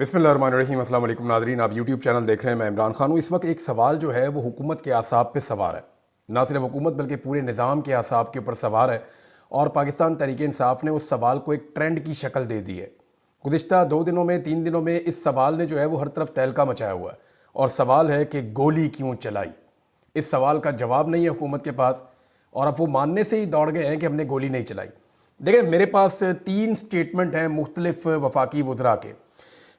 बिस्मिल्लाहिर्रहमानिर्रहीम। अस्सलाम वालेकुम नाज़रीन, आप यूट्यूब चैनल देख रहे हैं। मैं इमरान खान हूँ। इस वक्त एक सवाल जो है वो हुकूमत के आसाब पे सवार है, ना सिर्फ हुकूमत बल्कि पूरे निज़ाम के आसाब के ऊपर सवार है। और पाकिस्तान तहरीक इंसाफ ने उस सवाल को एक ट्रेंड की शक्ल दे दी है। गुज़िश्ता 2 दिनों में 3 दिनों में इस सवाल ने जो है वो हर तरफ तहलका मचाया हुआ है। और सवाल है कि गोली क्यों चलाई। इस सवाल का जवाब नहीं है हुकूमत के पास, और अब वो मानने से ही दौड़ गए हैं कि हमने गोली नहीं चलाई। देखिए, मेरे पास 3 स्टेटमेंट हैं मुख्तलिफ वफाकी वज़रा के,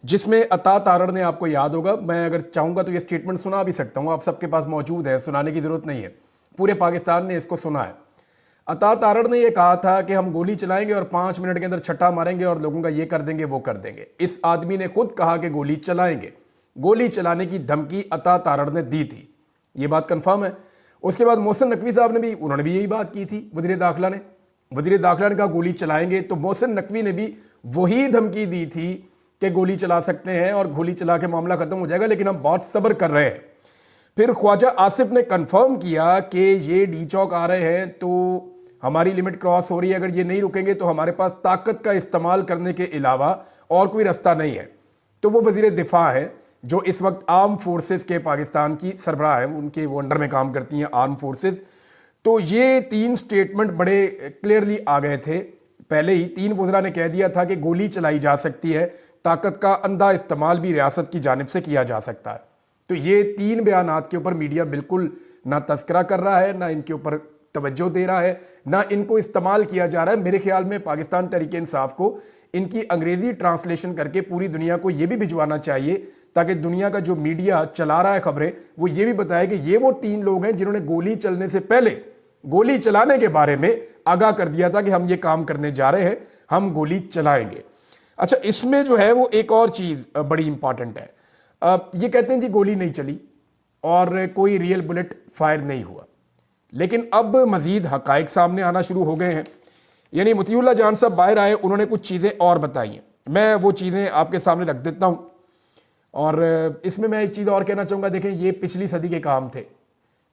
जिसमें अता तारड़ ने, आपको याद होगा, मैं अगर चाहूँगा तो ये स्टेटमेंट सुना भी सकता हूँ, आप सबके पास मौजूद है, सुनाने की ज़रूरत नहीं है, पूरे पाकिस्तान ने इसको सुना है। अता तारड़ ने यह कहा था कि हम गोली चलाएंगे और 5 मिनट के अंदर छट्टा मारेंगे और लोगों का ये कर देंगे वो कर देंगे। इस आदमी ने खुद कहा कि गोली चलाएंगे। गोली चलाने की धमकी अता तारड़ ने दी थी, ये बात कन्फर्म है। उसके बाद मोहसिन नकवी साहब ने भी, उन्होंने भी यही बात की थी। वज़ीर दाखिला ने कहा गोली चलाएंगे, तो मोहसिन नकवी ने भी वही धमकी दी थी कि गोली चला सकते हैं और गोली चला के मामला खत्म हो जाएगा, लेकिन हम बहुत सब्र कर रहे हैं। फिर ख्वाजा आसिफ ने कंफर्म किया कि ये डी चौक आ रहे हैं तो हमारी लिमिट क्रॉस हो रही है, अगर ये नहीं रुकेंगे तो हमारे पास ताकत का इस्तेमाल करने के अलावा और कोई रास्ता नहीं है। तो वो वज़ीर दिफा है जो इस वक्त आर्म फोर्सेस के पाकिस्तान की सरबराह है, उनके वो अंडर में काम करती हैं आर्म फोर्सेस। तो ये 3 स्टेटमेंट बड़े क्लियरली आ गए थे। पहले ही 3 वज़रा ने कह दिया था कि गोली चलाई जा सकती है, ताकत का अंधा इस्तेमाल भी रियासत की जानिब से किया जा सकता है। तो ये 3 बयानात के ऊपर मीडिया बिल्कुल ना तस्करा कर रहा है, ना इनके ऊपर तवज्जो दे रहा है, ना इनको इस्तेमाल किया जा रहा है। मेरे ख्याल में पाकिस्तान तहरीक इंसाफ को इनकी अंग्रेज़ी ट्रांसलेशन करके पूरी दुनिया को ये भी भिजवाना चाहिए, ताकि दुनिया का जो मीडिया चला रहा है खबरें, वो ये भी बताए कि ये वो 3 लोग हैं जिन्होंने गोली चलने से पहले गोली चलाने के बारे में आगाह कर दिया था कि हम ये काम करने जा रहे हैं, हम गोली चलाएंगे। अच्छा, इसमें जो है वो एक और चीज़ बड़ी इंपॉर्टेंट है। ये कहते हैं जी गोली नहीं चली और कोई रियल बुलेट फायर नहीं हुआ, लेकिन अब मज़ीद हक़ाइक़ सामने आना शुरू हो गए हैं। यानी मुतीउल्लाह जान साहब बाहर आए, उन्होंने कुछ चीज़ें और बताई हैं, मैं वो चीज़ें आपके सामने रख देता हूँ। और इसमें मैं एक चीज़ और कहना चाहूँगा। देखें, ये पिछली सदी के काम थे,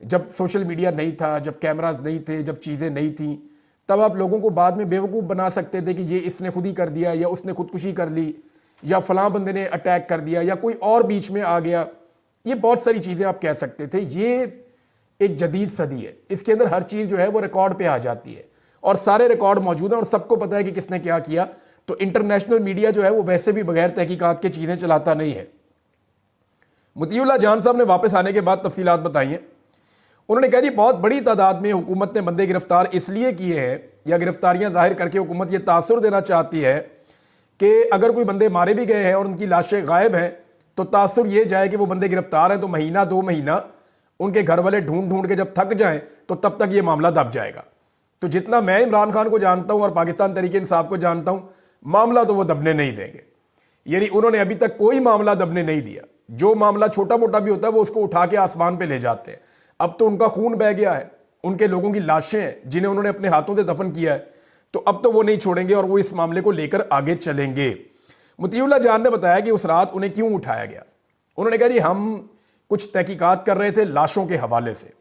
जब सोशल मीडिया नहीं था, जब कैमराज नहीं थे, जब चीज़ें नहीं थी, तब आप लोगों को बाद में बेवकूफ़ बना सकते थे कि ये इसने खुद ही कर दिया, या उसने खुदकुशी कर ली, या फलां बंदे ने अटैक कर दिया, या कोई और बीच में आ गया। ये बहुत सारी चीज़ें आप कह सकते थे। ये एक जदीद सदी है, इसके अंदर हर चीज़ जो है वो रिकॉर्ड पे आ जाती है और सारे रिकॉर्ड मौजूद हैं और सबको पता है कि किसने क्या किया। तो इंटरनेशनल मीडिया जो है वो वैसे भी बगैर तहकीकात के चीज़ें चलाता नहीं है। मुतीउल्लाह जान साहब ने वापस आने के बाद तफसीलात बताई हैं। उन्होंने कहा जी बहुत बड़ी तादाद में हुकूमत ने बंदे गिरफ्तार इसलिए किए हैं, या गिरफ्तारियां जाहिर करके हुकूमत ये तासुर देना चाहती है कि अगर कोई बंदे मारे भी गए हैं और उनकी लाशें गायब हैं, तो तासुर ये जाए कि वो बंदे गिरफ्तार हैं, तो महीना 2 महीना उनके घर वाले ढूंढ ढूंढ के जब थक जाएं तो तब तक ये मामला दब जाएगा। तो जितना मैं इमरान खान को जानता हूँ और पाकिस्तान तहरीक इंसाफ को जानता हूँ, मामला तो वो दबने नहीं देंगे। यानी उन्होंने अभी तक कोई मामला दबने नहीं दिया। जो मामला छोटा मोटा भी होता है वो उसको उठा के आसमान पे ले जाते हैं। अब तो उनका खून बह गया है, उनके लोगों की लाशें हैं जिन्हें उन्होंने अपने हाथों से दफन किया है, तो अब तो वो नहीं छोड़ेंगे और वो इस मामले को लेकर आगे चलेंगे। मुतीउल्लाह जान ने बताया कि उस रात उन्हें क्यों उठाया गया। उन्होंने कहा जी हम कुछ तहकीकात कर रहे थे लाशों के हवाले से,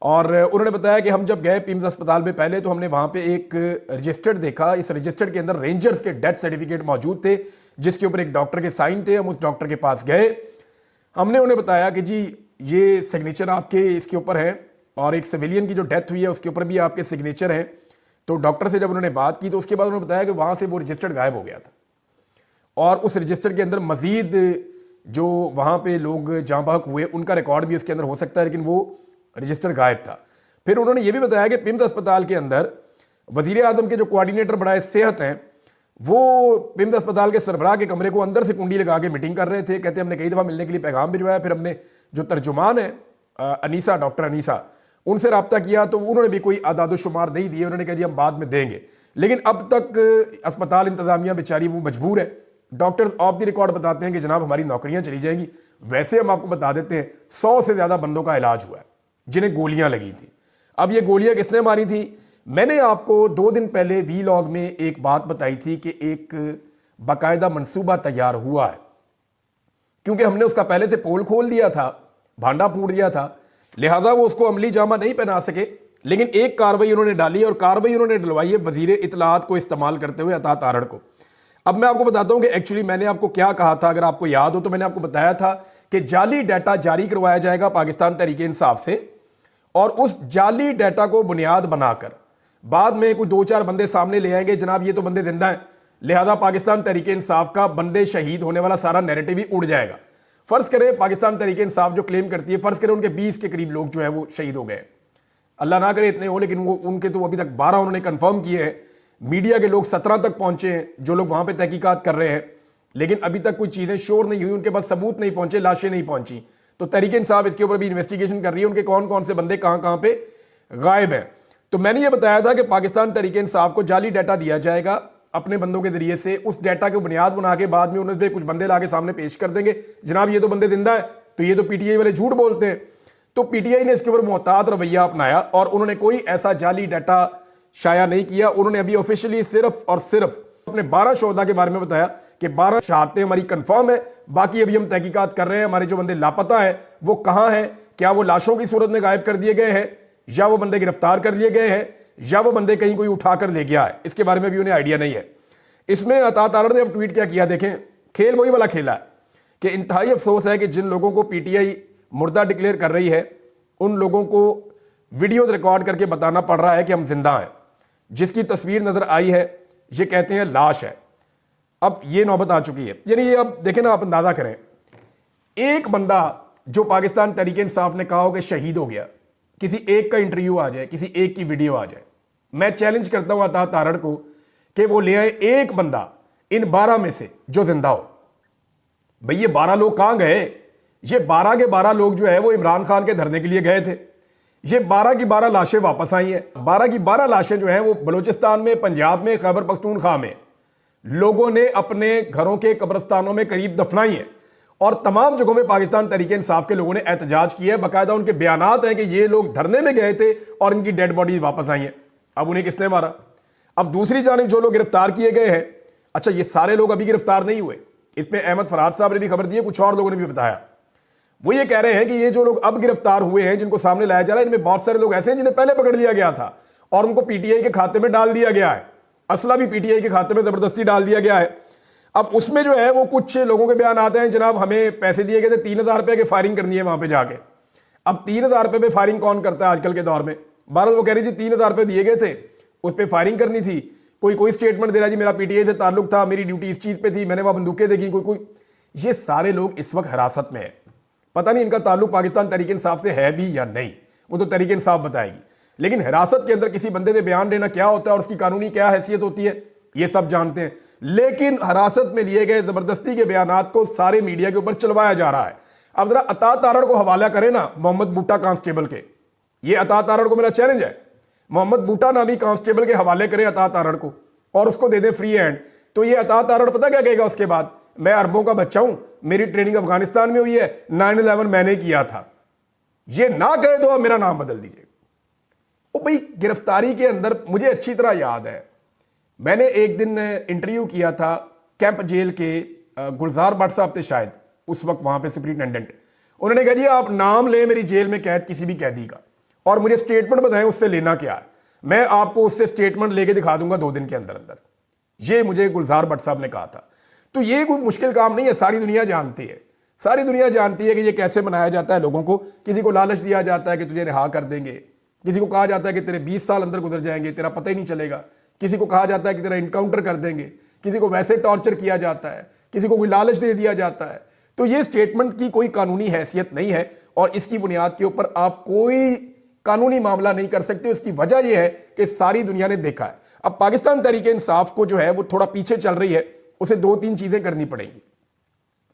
और उन्होंने बताया कि हम जब गए पिम्स अस्पताल में पहले, तो हमने वहाँ पे एक रजिस्टर देखा। इस रजिस्टर के अंदर रेंजर्स के डेथ सर्टिफिकेट मौजूद थे, जिसके ऊपर एक डॉक्टर के साइन थे। हम उस डॉक्टर के पास गए, हमने उन्हें बताया कि जी ये सिग्नेचर आपके इसके ऊपर है, और एक सिविलियन की जो डेथ हुई है उसके ऊपर भी आपके सिग्नेचर हैं। तो डॉक्टर से जब उन्होंने बात की तो उसके बाद उन्होंने बताया कि वहाँ से वो रजिस्टर गायब हो गया था, और उस रजिस्टर के अंदर मज़ीद जो वहाँ पे लोग जाँ बहक हुए उनका रिकॉर्ड भी उसके अंदर हो सकता है, लेकिन वो रजिस्टर गायब था। फिर उन्होंने ये भी बताया कि पिम्स अस्पताल के अंदर वज़ीर आज़म के जो कोऑर्डिनेटर बड़ाए सेहत हैं, वो पिम्स अस्पताल के सरबराह के कमरे को अंदर से कुंडी लगा के मीटिंग कर रहे थे। कहते हमने कई दफ़ा मिलने के लिए पैगाम भिजवाया, फिर हमने जो तर्जुमान है अनीसा, डॉक्टर अनीसा, उनसे रब्ता किया तो उन्होंने भी कोई आदाद शुमार नहीं दिए। उन्होंने कहा जी हम बाद में देंगे, लेकिन अब तक अस्पताल इंतज़ामिया बेचारी वो मजबूर है। डॉक्टर्स ऑफ द रिकॉर्ड बताते हैं कि जनाब हमारी नौकरियां चली जाएंगी। वैसे हम आपको बता देते हैं 100 से ज़्यादा बंदों का इलाज हुआ है जिन्हें गोलियां लगी थी। अब ये गोलियां किसने मारी थी? मैंने आपको 2 दिन पहले वीलॉग में एक बात बताई थी कि एक बाकायदा मंसूबा तैयार हुआ है, क्योंकि हमने उसका पहले से पोल खोल दिया था, भांडा फूट दिया था, लिहाजा वो उसको अमली जामा नहीं पहना सके। लेकिन एक कार्रवाई उन्होंने डाली, और कार्रवाई उन्होंने डलवाई है वजीर इतलात को इस्तेमाल करते हुए अता तारड़ को। अब मैं आपको बताता हूं कि एक्चुअली मैंने आपको क्या कहा था। अगर आपको याद हो तो मैंने आपको बताया था कि जाली डाटा जारी करवाया जाएगा पाकिस्तान तहरीके इंसाफ से, और उस जाली डाटा को बुनियाद बनाकर बाद में कोई 2-4 बंदे सामने ले आएंगे, जनाब ये तो बंदे जिंदा हैं, लिहाजा पाकिस्तान तहरीके इंसाफ का बंदे शहीद होने वाला सारा नैरेटिव ही उड़ जाएगा। फर्ज करें पाकिस्तान तहरीके इंसाफ जो क्लेम करती है, फर्ज करें उनके 20 के करीब लोग जो है वो शहीद हो गए, अल्लाह ना करे इतने हो, लेकिन वो उनके तो अभी तक 12 उन्होंने कंफर्म किए हैं। मीडिया के लोग 17 तक पहुंचे हैं, जो लोग वहां पे तहकीकात कर रहे हैं, लेकिन अभी तक कोई चीजें शोर नहीं हुई, उनके पास सबूत नहीं पहुंचे, लाशें नहीं पहुंची। तो तहरीके इंसाफ इसके ऊपर भी इन्वेस्टिगेशन कर रही है, उनके कौन कौन से बंदे कहां कहां पे गायब हैं। तो मैंने ये बताया था कि पाकिस्तान तहरीके इंसाफ को जाली डाटा दिया जाएगा अपने बंदों के जरिए से, उस डाटा को बुनियाद बना के बाद में उन्हें कुछ बंदे लाके सामने पेश कर देंगे, जनाब ये तो बंदे जिंदा है, तो ये तो पीटीआई वाले झूठ बोलते हैं। तो पीटीआई ने इसके ऊपर मुहतात रवैया अपनाया और उन्होंने कोई ऐसा जाली डाटा शाया नहीं किया। उन्होंने अभी ऑफिशियली सिर्फ और सिर्फ अपने 12 शोहदा के बारे में बताया कि 12 शहादतें हमारी कंफर्म है, बाकी अभी हम तहकीकात कर रहे हैं, हमारे जो बंदे लापता हैं वो कहां हैं, क्या वो लाशों की सूरत में गायब कर दिए गए हैं, या वो बंदे गिरफ्तार कर लिए गए हैं, या वो बंदे कहीं कोई उठाकर ले गया है, इसके बारे में भी उन्हें आइडिया नहीं है। इसमें अता तारड़ ने अब ट्वीट क्या किया, देखें खेल वही वाला खेला है कि इंतहाई अफसोस है कि जिन लोगों को पीटीआई मुर्दा डिक्लेयर कर रही है उन लोगों को वीडियो रिकॉर्ड करके बताना पड़ रहा है कि हम जिंदा हैं। जिसकी तस्वीर नजर आई है ये कहते हैं लाश है। अब ये नौबत आ चुकी है, यानी ये अब देखें ना, आप अंदाजा करें, एक बंदा जो पाकिस्तान तहरीके इंसाफ ने कहा हो कि शहीद हो गया, किसी एक का इंटरव्यू आ जाए, किसी एक की वीडियो आ जाए, मैं चैलेंज करता हूं अता तारड़ को कि वो ले आए एक बंदा इन 12 में से जो जिंदा हो। भाई ये 12 लोग कहां गए? ये 12 के 12 लोग जो है वो इमरान खान के धरने के लिए गए थे। ये 12 की 12 लाशें वापस आई हैं। 12 की 12 लाशें जो हैं वो बलूचिस्तान में, पंजाब में, खैबर पख्तूनख्वा में लोगों ने अपने घरों के कब्रिस्तानों में करीब दफनाई है, और तमाम जगहों में पाकिस्तान तहरीके इंसाफ के लोगों ने एहतजाज किया है। बाकायदा उनके बयानात हैं कि ये लोग धरने में गए थे और इनकी डेड बॉडीज वापस आई हैं। अब उन्हें किसने मारा? अब दूसरी जानिब जो लोग गिरफ्तार किए गए हैं, अच्छा ये सारे लोग अभी गिरफ्तार नहीं हुए, इसमें अहमद फराद साहब ने भी खबर दी है, कुछ और लोगों ने भी बताया। वो ये कह रहे हैं कि ये जो लोग अब गिरफ्तार हुए हैं, जिनको सामने लाया जा रहा है, इनमें बहुत सारे लोग ऐसे हैं जिन्हें पहले पकड़ लिया गया था और उनको पीटीआई के खाते में डाल दिया गया है, असला भी पीटीआई के खाते में जबरदस्ती डाल दिया गया है। अब उसमें जो है वो कुछ लोगों के बयान आते हैं, जनाब हमें पैसे दिए गए थे 3000 रुपए की फायरिंग करनी है वहां पे जाके। अब 3000 रुपए पे फायरिंग कौन करता है आजकल के दौर में? भारत वो कह रही थी 3000 रुपए दिए गए थे, उस पर फायरिंग करनी थी। कोई स्टेटमेंट दे रहा जी मेरा पीटीआई से ताल्लुक था, मेरी ड्यूटी इस चीज पे थी, मैंने वहां बंदूकें देखी। कोई ये सारे लोग इस वक्त हिरासत में है, पता नहीं इनका ताल्लुक पाकिस्तान तहरीके इंसाफ से है भी या नहीं, वो तो तहरीके इंसाफ बताएगी। लेकिन हिरासत के अंदर किसी बंदे से बयान देना क्या होता है और उसकी कानूनी क्या हैसियत होती है, ये सब जानते हैं। लेकिन हिरासत में लिए गए जबरदस्ती के बयानात को सारे मीडिया के ऊपर चलवाया जा रहा है। अब जरा अता तारड़ को हवाला करें ना मोहम्मद बूटा कांस्टेबल के, ये अता तारड़ को मेरा चैलेंज है, मोहम्मद बूटा नामी कांस्टेबल के हवाले करें अता तारड़ को और उसको दे दें फ्री हैंड, तो ये अता तारड़ पता क्या कहेगा उसके बाद? मैं अरबों का बच्चा हूं, मेरी ट्रेनिंग अफगानिस्तान में हुई है, 9/11 मैंने किया था। ये ना कहे तो आप मेरा नाम बदल दीजिए। ओ भाई गिरफ्तारी के अंदर मुझे अच्छी तरह याद है, मैंने एक दिन इंटरव्यू किया था कैंप जेल के गुलजार भट्ट साहब थे शायद उस वक्त वहां पे सुपरिटेंडेंट। उन्होंने कहा जी आप नाम लें मेरी जेल में कैद किसी भी कैदी का और मुझे स्टेटमेंट बताएं उससे लेना क्या है, मैं आपको उससे स्टेटमेंट लेके दिखा दूंगा 2 दिन के अंदर अंदर। ये मुझे गुलजार भट्ट साहब ने कहा था। तो ये कोई मुश्किल काम नहीं है, सारी दुनिया जानती है, सारी दुनिया जानती है कि ये कैसे बनाया जाता है लोगों को। किसी को लालच दिया जाता है कि तुझे रिहा कर देंगे, किसी को कहा जाता है कि तेरे 20 साल अंदर गुजर जाएंगे, तेरा पता ही नहीं चलेगा, किसी को कहा जाता है कि तेरा इनकाउंटर कर देंगे, किसी को वैसे टॉर्चर किया जाता है, किसी को कोई लालच दे दिया जाता है। तो ये स्टेटमेंट की कोई कानूनी हैसियत नहीं है और इसकी बुनियाद के ऊपर आप कोई कानूनी मामला नहीं कर सकते। इसकी वजह यह है कि सारी दुनिया ने देखा है। अब पाकिस्तान तहरीके इंसाफ को जो है वो थोड़ा पीछे चल रही है, उसे 2-3 चीजें करनी पड़ेंगी।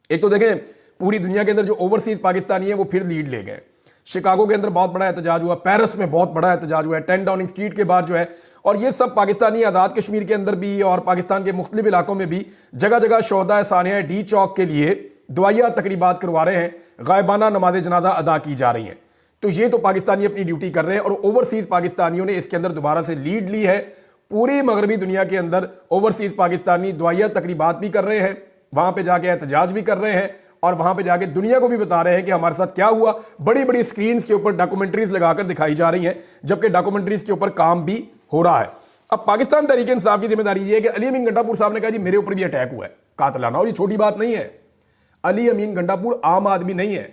एक तो देखें पूरी दुनिया के अंदर जो ओवरसीज पाकिस्तानी है वो फिर लीड ले गए। शिकागो के अंदर बहुत बड़ा एहतजाज हुआ, पेरिस में बहुत बड़ा एहतजाज हुआ है 10 डाउनिंग स्ट्रीट के बाद जो है, और ये सब पाकिस्तानी आज़ाद कश्मीर के अंदर भी और पाकिस्तान के मुख्तलिफ इलाकों में भी जगह जगह शोहदा सानिया डी चौक के लिए दुआया तकरीबात करवा रहे हैं, गायबाना नमाज जनाजा अदा की जा रही हैं। तो ये तो पाकिस्तानी अपनी ड्यूटी कर रहे हैं और ओवरसीज पाकिस्तानियों ने इसके अंदर दोबारा से लीड ली है। पूरी मगरबी दुनिया के अंदर ओवरसीज पाकिस्तानी दुआया तकरीबात भी कर रहे हैं, वहां पे जाके एहतजाज भी कर रहे हैं और वहां पे जाके दुनिया को भी बता रहे हैं कि हमारे साथ क्या हुआ। बड़ी बड़ी स्क्रीन्स के ऊपर डॉक्यूमेंट्रीज लगाकर दिखाई जा रही हैं, जबकि डॉक्यूमेंट्रीज के ऊपर काम भी हो रहा है। अब पाकिस्तान तहरीक इंसाफ की जिम्मेदारी ये है कि अली अमीन गंडापुर साहब ने कहा जी मेरे ऊपर भी अटैक हुआ है कातलाना, और ये छोटी बात नहीं है। अली अमीन गंडापुर आम आदमी नहीं है,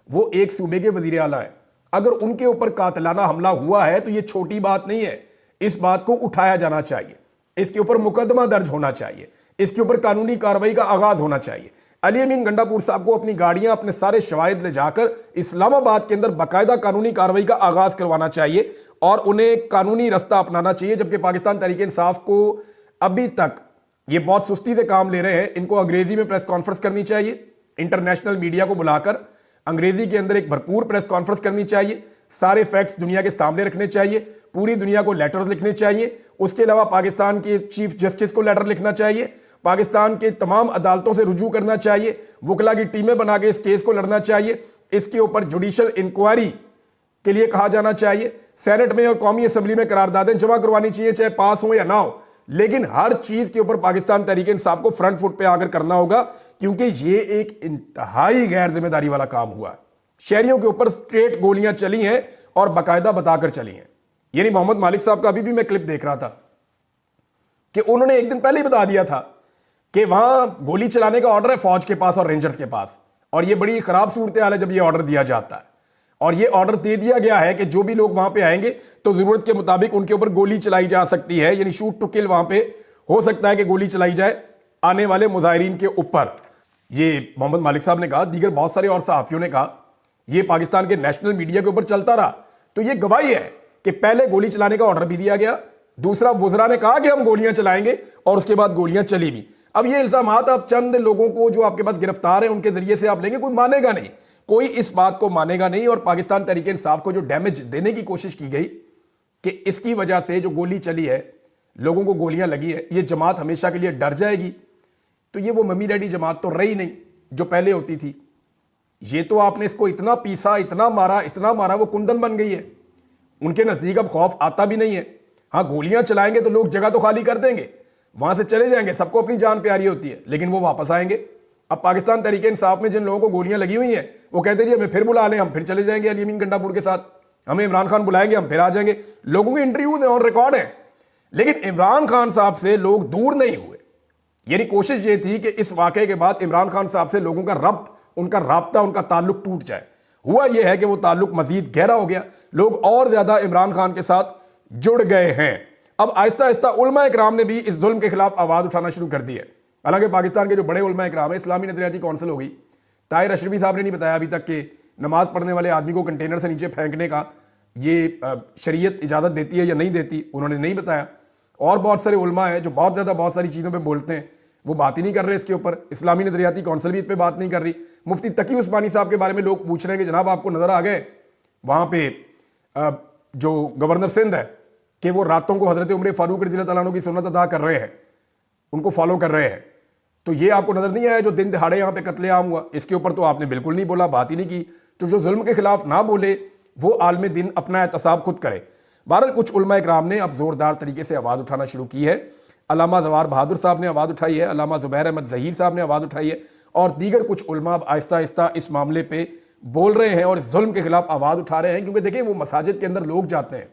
वो एक सूबे के वजीर आला है। अगर उनके ऊपर कातलाना हमला हुआ है तो ये छोटी बात नहीं है, इस बात को उठाया जाना चाहिए, इसके ऊपर मुकदमा दर्ज होना चाहिए, इसके ऊपर कानूनी कार्रवाई का आगाज होना चाहिए। अली अमीन गंडापुर साहब को अपनी गाड़ियां, अपने सारे शवाहिद ले जाकर इस्लामाबाद के अंदर बाकायदा कानूनी कार्रवाई का आगाज करवाना चाहिए और उन्हें कानूनी रास्ता अपनाना चाहिए। जबकि पाकिस्तान तहरीक इंसाफ को अभी तक ये बहुत सुस्ती से काम ले रहे हैं। इनको अंग्रेजी में प्रेस कॉन्फ्रेंस करनी चाहिए, इंटरनेशनल मीडिया को बुलाकर अंग्रेजी के अंदर एक भरपूर प्रेस कॉन्फ्रेंस करनी चाहिए, सारे फैक्ट्स दुनिया के सामने रखने चाहिए, पूरी दुनिया को लेटर लिखने चाहिए। उसके अलावा पाकिस्तान के चीफ जस्टिस को लेटर लिखना चाहिए, पाकिस्तान के तमाम अदालतों से रुजू करना चाहिए, वकला की टीमें बना के इस केस को लड़ना चाहिए, इसके ऊपर जुडिशल इंक्वायरी के लिए कहा जाना चाहिए, सेनेट में और कौमी असम्बली में करारदादें जमा करवानी चाहिए, चाहे पास हो या ना हो, लेकिन हर चीज के ऊपर पाकिस्तान तहरीक इंसाफ को फ्रंट फुट पे आकर करना होगा, क्योंकि ये एक इंतहाई गैर जिम्मेदारी वाला काम हुआ है। शहरियों के ऊपर स्ट्रेट गोलियां चली हैं और बाकायदा बताकर चली हैं। यानी मोहम्मद मालिक साहब का अभी भी मैं क्लिप देख रहा था कि उन्होंने एक दिन पहले ही बता दिया था कि वहां गोली चलाने का ऑर्डर है फौज के पास और रेंजर्स के पास, और यह बड़ी खराब सूरत हाल है जब यह ऑर्डर दिया जाता है। और यह ऑर्डर दे दिया गया है कि जो भी लोग वहां पे आएंगे तो जरूरत के मुताबिक उनके ऊपर गोली चलाई जा सकती है, यानी शूट टू किल वहां पे हो सकता है कि गोली चलाई जाए आने वाले मुजाहिरीन के ऊपर। ये मोहम्मद मालिक साहब ने कहा, दीगर बहुत सारे और सहाफियों ने कहा, यह पाकिस्तान के नेशनल मीडिया के ऊपर चलता रहा। तो यह गवाही है कि पहले गोली चलाने का ऑर्डर भी दिया गया, दूसरा वुज़रा ने कहा कि हम गोलियां चलाएंगे और उसके बाद गोलियां चली भी। अब ये इल्जामात आप चंद लोगों को जो आपके पास गिरफ्तार हैं उनके जरिए से आप लेंगे, कोई मानेगा नहीं, कोई इस बात को मानेगा नहीं। और पाकिस्तान तहरीक इंसाफ को जो डैमेज देने की कोशिश की गई कि इसकी वजह से जो गोली चली है, लोगों को गोलियां लगी है, ये जमात हमेशा के लिए डर जाएगी, तो ये वो मम्मी डैडी जमात तो रही नहीं जो पहले होती थी। ये तो आपने इसको इतना पीसा, इतना मारा, वो कुंदन बन गई है। उनके नजदीक अब खौफ आता भी नहीं है। हाँ, गोलियां चलाएंगे तो लोग जगह तो खाली कर देंगे, वहां से चले जाएंगे, सबको अपनी जान प्यारी होती है, लेकिन वो वापस आएंगे। अब पाकिस्तान तहरीक इंसाफ में जिन लोगों को गोलियां लगी हुई हैं वो कहते हैं जी हमें फिर बुला लें, हम फिर चले जाएंगे अली अमीन गंडापुर के साथ, हमें इमरान खान बुलाएंगे, हम फिर आ जाएंगे। लोगों के इंटरव्यूज ऑन रिकॉर्ड हैं, लेकिन इमरान खान साहब से लोग दूर नहीं हुए। यानी कोशिश ये थी कि इस वाकये के बाद इमरान खान साहब से लोगों का रब्त, उनका राब्ता, उनका ताल्लुक टूट जाए। हुआ यह है कि वो ताल्लुक मजीद गहरा हो गया, लोग और ज्यादा इमरान खान के साथ जुड़ गए हैं। अब आहिस्ता आहिस्ता उलमा इकराम ने भी इस जुल्म के खिलाफ आवाज उठाना शुरू कर दी है। हालांकि पाकिस्तान के जो बड़े उलमा इकराम है, इस्लामी नजरियाती कौंसिल हो गई, ताहिर अशरफी साहब ने नहीं बताया अभी तक कि नमाज पढ़ने वाले आदमी को कंटेनर से नीचे फेंकने का ये शरीयत इजाज़त देती है या नहीं देती, उन्होंने नहीं बताया। और बहुत सारे उलमा हैं जो बहुत सारी चीज़ों पर बोलते हैं, वो बात ही नहीं कर रहे इसके ऊपर। इस्लामी नजरियाती कौंसिल भी इस पर बात नहीं कर रही। मुफ्ती तकी उस्मानी साहब के बारे में लोग पूछ रहे हैं कि जनाब आपको नजर आ गए वहाँ पे जो गवर्नर सिंध है कि वो रातों को हजरत उमर फारूक रज़ियल्लाहु तआला अन्हु की सुन्नत अदा कर रहे हैं, उनको फॉलो कर रहे हैं, तो ये आपको नजर नहीं आया जो दिन दिहाड़े यहाँ पे कत्लेआम हुआ? इसके ऊपर तो आपने बिल्कुल नहीं बोला, बात ही नहीं की। तो जो जुल्म के खिलाफ ना बोले वो आलम दिन अपना एहतसाब खुद करे। बहरहाल कुछ उलमा इकराम ने अब जोरदार तरीके से आवाज़ उठाना शुरू की है। अल्लामा जवार बहादुर साहब ने आवाज़ उठाई है, अल्लामा ज़ुबैर अहमद ज़हीर साहब ने आवाज़ उठाई है, और दीगर कुछ उलमा अब आहिस्ता आहिस्ता इस मामले पे बोल रहे हैं और इस जुल्म के खिलाफ आवाज़ उठा रहे हैं। क्योंकि देखिए, वो मसाजिद के अंदर लोग जाते हैं,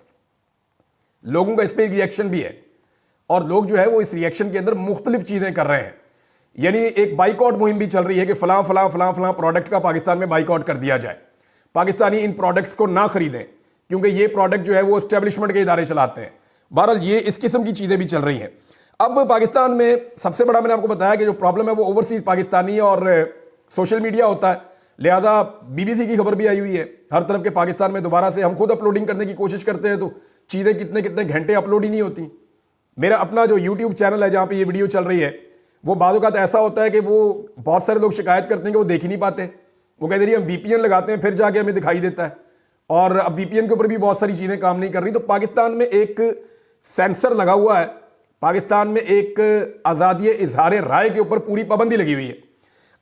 लोगों का इस पर रिएक्शन भी है, और लोग जो है वो इस रिएक्शन के अंदर मुख्तलिफ चीज़ें कर रहे हैं। यानी एक बाइकआउट मुहिम भी चल रही है कि फलां फलां फलां फलां प्रोडक्ट का पाकिस्तान में बाइकआउट कर दिया जाए, पाकिस्तानी इन प्रोडक्ट्स को ना खरीदें क्योंकि ये प्रोडक्ट जो है वो एस्टेब्लिशमेंट के इदारे चलाते हैं। बहरहाल ये इस किस्म की चीज़ें भी चल रही हैं। अब पाकिस्तान में सबसे बड़ा मैंने आपको बताया कि जो प्रॉब्लम है वो ओवरसीज पाकिस्तानी और सोशल मीडिया होता है। लिहाजा BBC की खबर भी आई हुई है हर तरफ के पाकिस्तान में दोबारा से हम खुद अपलोडिंग करने की कोशिश करते हैं तो चीज़ें कितने कितने घंटे अपलोड ही नहीं होती। मेरा अपना जो YouTube चैनल है जहाँ पे ये वीडियो चल रही है, वो बाद वक़्त ऐसा होता है कि वो बहुत सारे लोग शिकायत करते हैं कि वो देख ही नहीं पाते। वो कहते हैं हम VPN लगाते हैं फिर जाके हमें दिखाई देता है, और अब VPN के ऊपर भी बहुत सारी चीज़ें काम नहीं कर रही। तो पाकिस्तान में एक सेंसर लगा हुआ है, पाकिस्तान में एक आज़ादी इजहार राय के ऊपर पूरी पाबंदी लगी हुई है।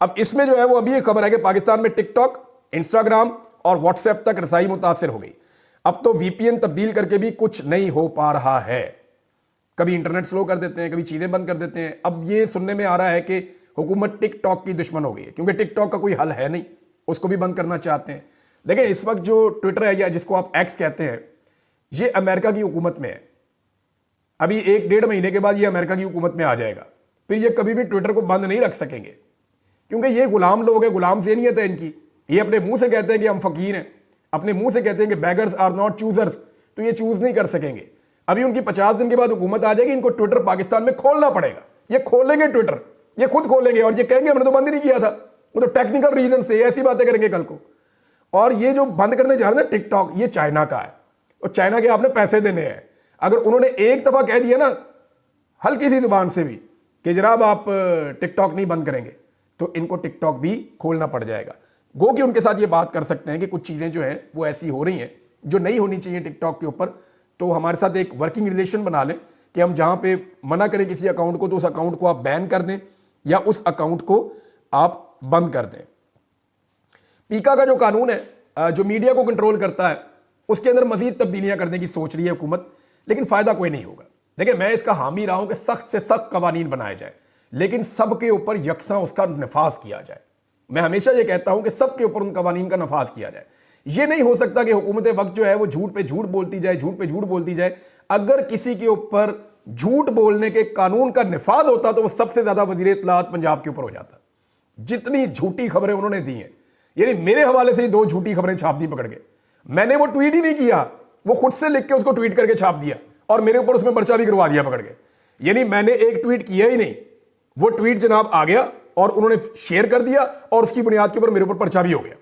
अब इसमें जो है वो अभी एक खबर है कि पाकिस्तान में टिकटॉक, इंस्टाग्राम और व्हाट्सएप तक रसाई मुतासर हो गई। अब तो VPN तब्दील करके भी कुछ नहीं हो पा रहा है, कभी इंटरनेट स्लो कर देते हैं, कभी चीज़ें बंद कर देते हैं। अब ये सुनने में आ रहा है कि हुकूमत टिकटॉक की दुश्मन हो गई है क्योंकि टिकटॉक का कोई हल है नहीं, उसको भी बंद करना चाहते हैं। देखिए, इस वक्त जो ट्विटर है या जिसको आप एक्स कहते हैं, ये अमेरिका की हुकूमत में है। अभी 1-1.5 महीने के बाद ये अमेरिका की हुकूमत में आ जाएगा, फिर ये कभी भी ट्विटर को बंद नहीं रख सकेंगे, क्योंकि ये गुलाम लोग हैं, गुलाम ज़हनियत है इनकी। ये अपने मुंह से कहते हैं कि हम फ़कीर हैं, अपने मुंह से कहते हैं कि बैगर्स आर नॉट चूजर्स, तो ये चूज नहीं कर सकेंगे। अभी उनकी 50 दिन के बाद हुकूमत आ जाएगी, इनको ट्विटर पाकिस्तान में खोलना पड़ेगा। ये खोलेंगे ट्विटर, ये खुद खोलेंगे और ये कहेंगे हमने तो बंद ही नहीं किया था, वो तो टेक्निकल रीजन से ऐसी बातें करेंगे कल को। और ये जो बंद करने जा रहे हैं टिकटॉक, ये चाइना का है और चाइना के आपने पैसे देने हैं। अगर उन्होंने एक दफा कह दिया ना हल्की सी जुबान से भी कि जनाब आप टिकटॉक नहीं बंद करेंगे, तो इनको टिकटॉक भी खोलना पड़ जाएगा। गो कि उनके साथ ये बात कर सकते हैं कि कुछ चीज़ें जो हैं वो ऐसी हो रही हैं जो नहीं होनी चाहिए टिकटॉक के ऊपर, तो हमारे साथ एक वर्किंग रिलेशन बना लें कि हम जहाँ पे मना करें किसी अकाउंट को, तो उस अकाउंट को आप बैन कर दें या उस अकाउंट को आप बंद कर दें। पीका का जो कानून है जो मीडिया को कंट्रोल करता है, उसके अंदर मजीद तब्दीलियां करने की सोच रही है हुकूमत, लेकिन फ़ायदा कोई नहीं होगा। देखिए, मैं इसका हामी रहा हूं कि सख्त से सख्त कवानीन बनाए जाए, लेकिन सबके ऊपर यकसा उसका नफाज किया जाए। मैं हमेशा ये कहता हूं कि सबके ऊपर उन कवानीन का नफाज किया जाए। ये नहीं हो सकता कि हुकूमत वक्त जो है वो झूठ पे झूठ बोलती जाए, झूठ पे झूठ बोलती जाए। अगर किसी के ऊपर झूठ बोलने के कानून का नफाज होता तो वो सबसे ज्यादा वजीर इत्तलात पंजाब के ऊपर हो जाता। जितनी झूठी खबरें उन्होंने दी हैं, यानी मेरे हवाले से ही 2 झूठी खबरें छाप दी पकड़ के। मैंने वो ट्वीट ही नहीं किया, वो खुद से लिख के उसको ट्वीट करके छाप दिया और मेरे ऊपर उसमें पर्चा भी करवा दिया पकड़ के। यानी मैंने एक ट्वीट किया ही नहीं, वो ट्वीट जनाब आ गया और उन्होंने शेयर कर दिया और उसकी बुनियाद के ऊपर मेरे ऊपर पर्चा भी हो गया।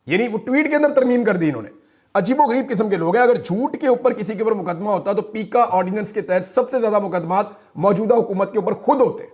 यानी वो ट्वीट के अंदर तरमीम कर दी इन्होंने। अजीबोगरीब किस्म के लोग हैं। अगर झूठ के ऊपर किसी के ऊपर मुकदमा होता तो पीका ऑर्डिनेंस के तहत सबसे ज्यादा मुकदमात मौजूदा हुकूमत के ऊपर खुद होते।